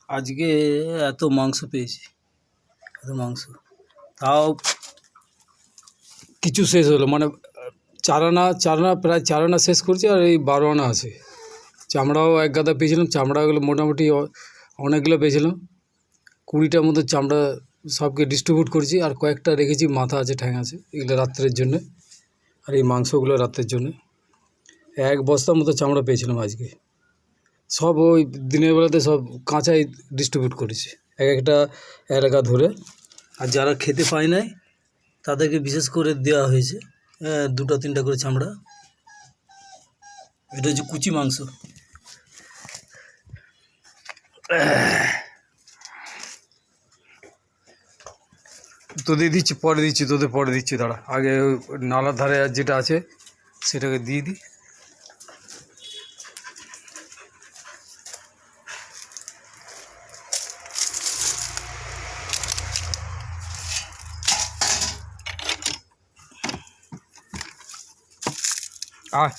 আজকে এত মাংস পেয়েছি, এত মাংস, তাও কিছু শেষ হলো, মানে চার আনা প্রায় 4 আনা শেষ করছি, আর এই 12 আনা আছে। চামড়াও এক গাদা পেয়েছিলাম, চামড়াগুলো মোটামুটি অনেকগুলো পেয়েছিলাম, 20টার মতো চামড়া সবকে ডিস্ট্রিবিউট করেছি, আর কয়েকটা রেখেছি, মাথা আছে, ঠ্যাং আছে, এগুলো রাত্রের জন্য, আর এই মাংসগুলো রাত্রের জন্য। 1 বস্তার মতো চামড়া পেয়েছিলাম আজকে, সব ওই দিনের বেলাতে সব কাঁচাই ডিস্ট্রিবিউট করেছি এক একটা এলাকা ধরে। আর যারা খেতে পায় নাই তাদেরকে বিশেষ করে দেওয়া হয়েছে 2-3টা করে চামড়া। এটা হচ্ছে কুচি মাংস। তোদের দিচ্ছি, পরে দিচ্ছি, তোদের পরে দিচ্ছি, দাঁড়া, আগে নালার ধারে যেটা আছে সেটাকে দিয়ে দিই। আয়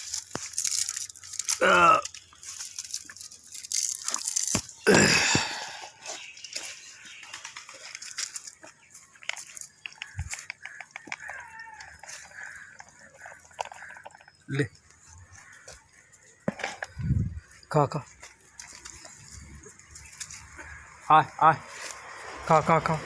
ले खा खा, आय आय, खा खा खा।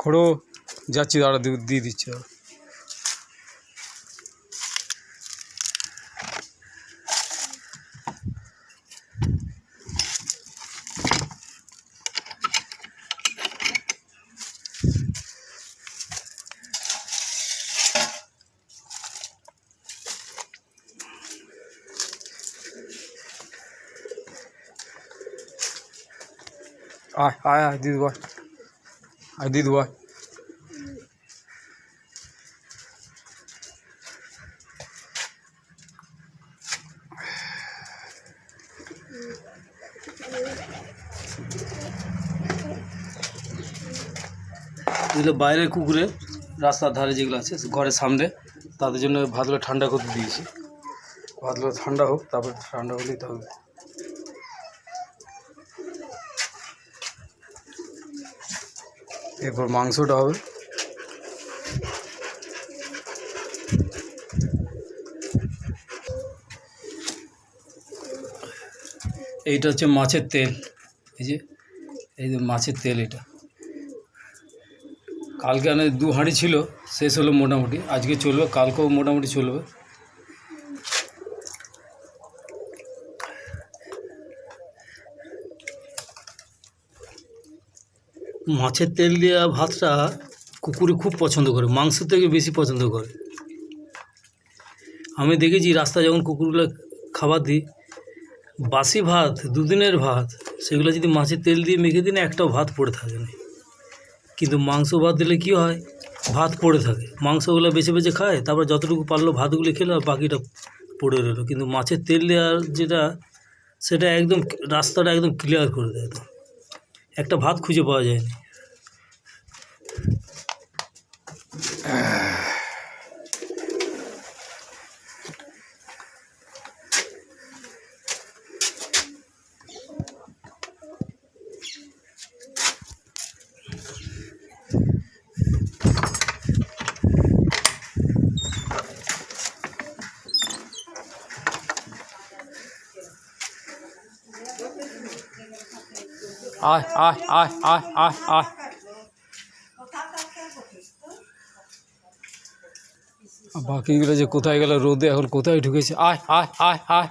খড়ো যাচ্ছি, দাঁড়া, দিয়ে দিচ্ছি। আয় আয় আয়, দিয়ে দেবো, আয় দিয়ে দেবো। এগুলো বাইরের কুকুরে রাস্তার ধারে যেগুলো আছে ঘরের সামনে, তাদের জন্য ভাতগুলো ঠান্ডা করতে দিয়েছি। ভাতগুলো ঠান্ডা হোক, তারপর ঠান্ডা হলেই তবে এরপর মাংসটা হবে। এইটা হচ্ছে মাছের তেল, এই যে মাছের তেল, এটা কালকে আনে 2 হাঁড়ি ছিল, শেষ হলো মোটামুটি, আজকে চলবে, কালকেও মোটামুটি চলবে। মাছের তেল দেওয়া ভাতটা কুকুরে খুব পছন্দ করে, মাংস থেকে বেশি পছন্দ করে। আমি দেখেছি রাস্তায় যখন কুকুরগুলো খাবার দিই, বাসি ভাত, 2 দিনের ভাত, সেগুলো যদি মাছের তেল দিয়ে মেখে দিন একটাও ভাত পড়ে থাকে না। কিন্তু মাংস ভাত দিলে কী হয়, ভাত পড়ে থাকে, মাংসগুলো বেছে বেছে খায়, তারপর যতটুকু পারলো ভাতগুলো খেলো, আর বাকিটা পড়ে রইলো। কিন্তু মাছের তেল দেওয়ার যেটা, সেটা একদম রাস্তাটা একদম ক্লিয়ার করে দেয়, তো একটা ভাত খুঁজে পাওয়া যায়নি। আয় আয় আয় আয় আয় আয়, বাকিগুলো যে কোথায় গেল, রোদে এখন কোথায় ঢুকেছে। আয় আয় আয় আয়,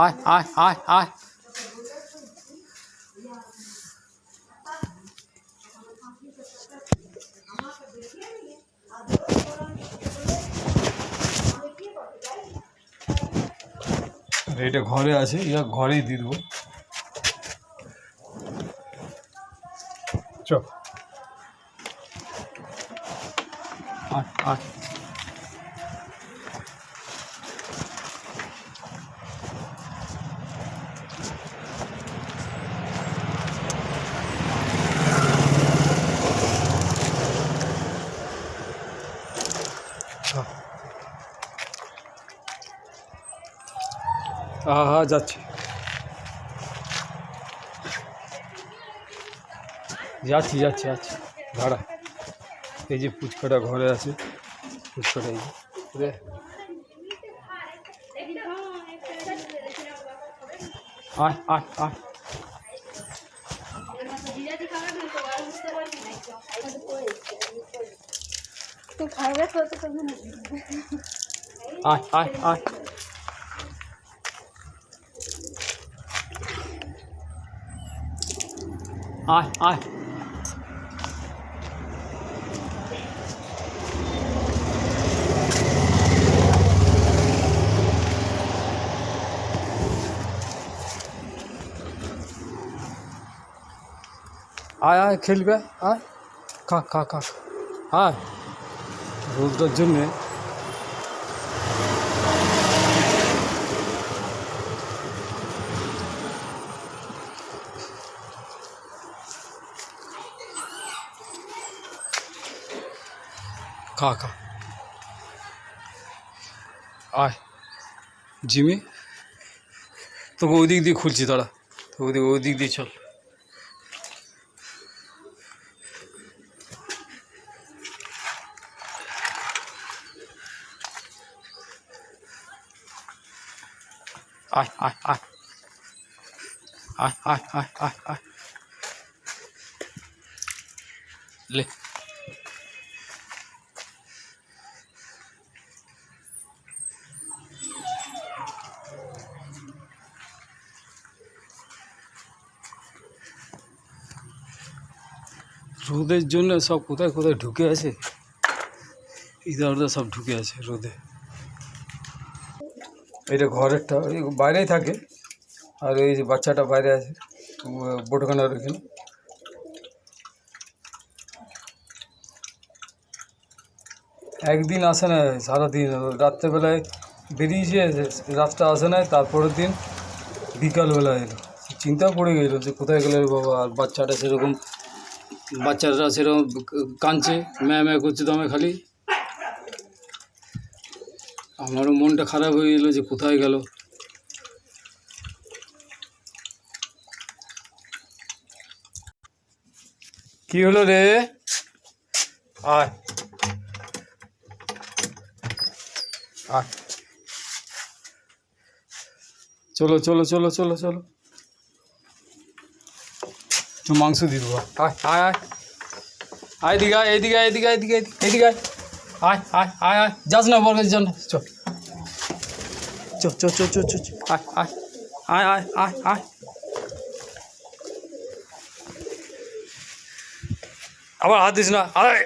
আয় আয় আয় আয়, এটা ঘরে আছে, এটা ঘরেই দিয়ে দেবো। চ আয় আয়। হ্যাঁ হ্যাঁ যাচ্ছি যাচ্ছি যাচ্ছি যাচ্ছি ভাড়া। এই যে পুচকাটা ঘরে আছে, পুচকাটা এই যে আয় আয় আয়। আয় আয় আয়। আয় আয়। আয় আয় খেলবে, আয় খা খা খা আয়। রোদটার জন্যে খা খা আয়। জিমি তোকে ওই দিক দিয়ে খুলছি, দাঁড়া, তোকে ওই দিক দিয়ে চল। আয় আয় আয় আয় আয় আয় আয় আয় লে। রোদের জন্য সব কোথায় কোথায় ঢুকে আছে, ইধার উধার সব ঢুকে আছে রোদে। এটা ঘরেরটা ওই বাইরেই থাকে, আর এই যে বাচ্চাটা বাইরে আছে বোটখানার ওইখানে। একদিন আসে না, সারাদিন রাত্রেবেলায় বেরিয়েছে, রাতটা আসে না, তারপরের দিন বিকালবেলা এলো। চিন্তা পড়ে গেল যে কোথায় গেল রে বাবা। আর বাচ্চাটা সেরকম, বাচ্চারা সেরকম কাঁদছে, ম্যা ম্যা করছে দমে খালি। আমারও মনটা খারাপ হয়ে গেলো যে কোথায় গেল। কি হলো রে? আয় আয়, চলো চলো চলো চলো চলো, মাংস দিয়ে দেবো। আয় আয় আয় আয়, এদিকে আয়, এদিকে আয়, এদিকে এদিকে এদিকে আয়, আয় আয় আয় আয়, যাস না বল যাস না, চ চ চ চ চ চ, আয় আয় আয় আয় আয় আয়। আবার হাত দিস না, আয়।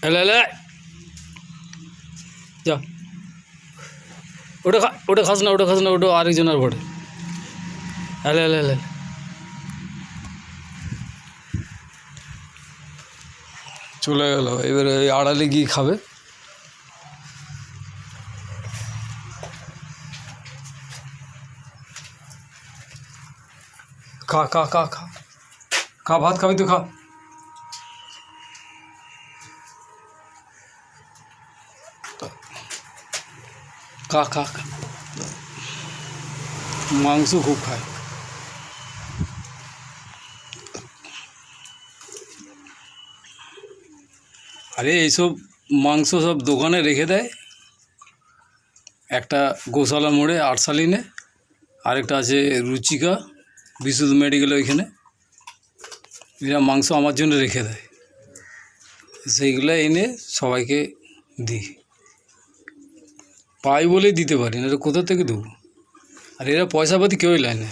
এলে এলে যা, ওটা খা, ওটা খাস না, ওটা খাস না, ওটা আরেকজনের ভরে। এলে এলে এলে চলে গেল। এবারে ওই আড়ালে গিয়ে খাবে। খা খা খা খা খা, ভাত খাবি তো খা। খা খা খা, মাংস খুব খায়। আরে এইসব মাংস সব দোকানে রেখে দেয়, একটা গোশালা মোড়ে আটসালিনে, আরেকটা আছে রুচিকা বিশুদ্ধ মেডিকেল ওইখানে। এরা মাংস আমার জন্য রেখে দেয়, সেইগুলো এনে সবাইকে দিই। পাই বলেই দিতে পারি না, কোথা থেকে দেবো। আর এরা পয়সা পাতি কেউই নেয় না।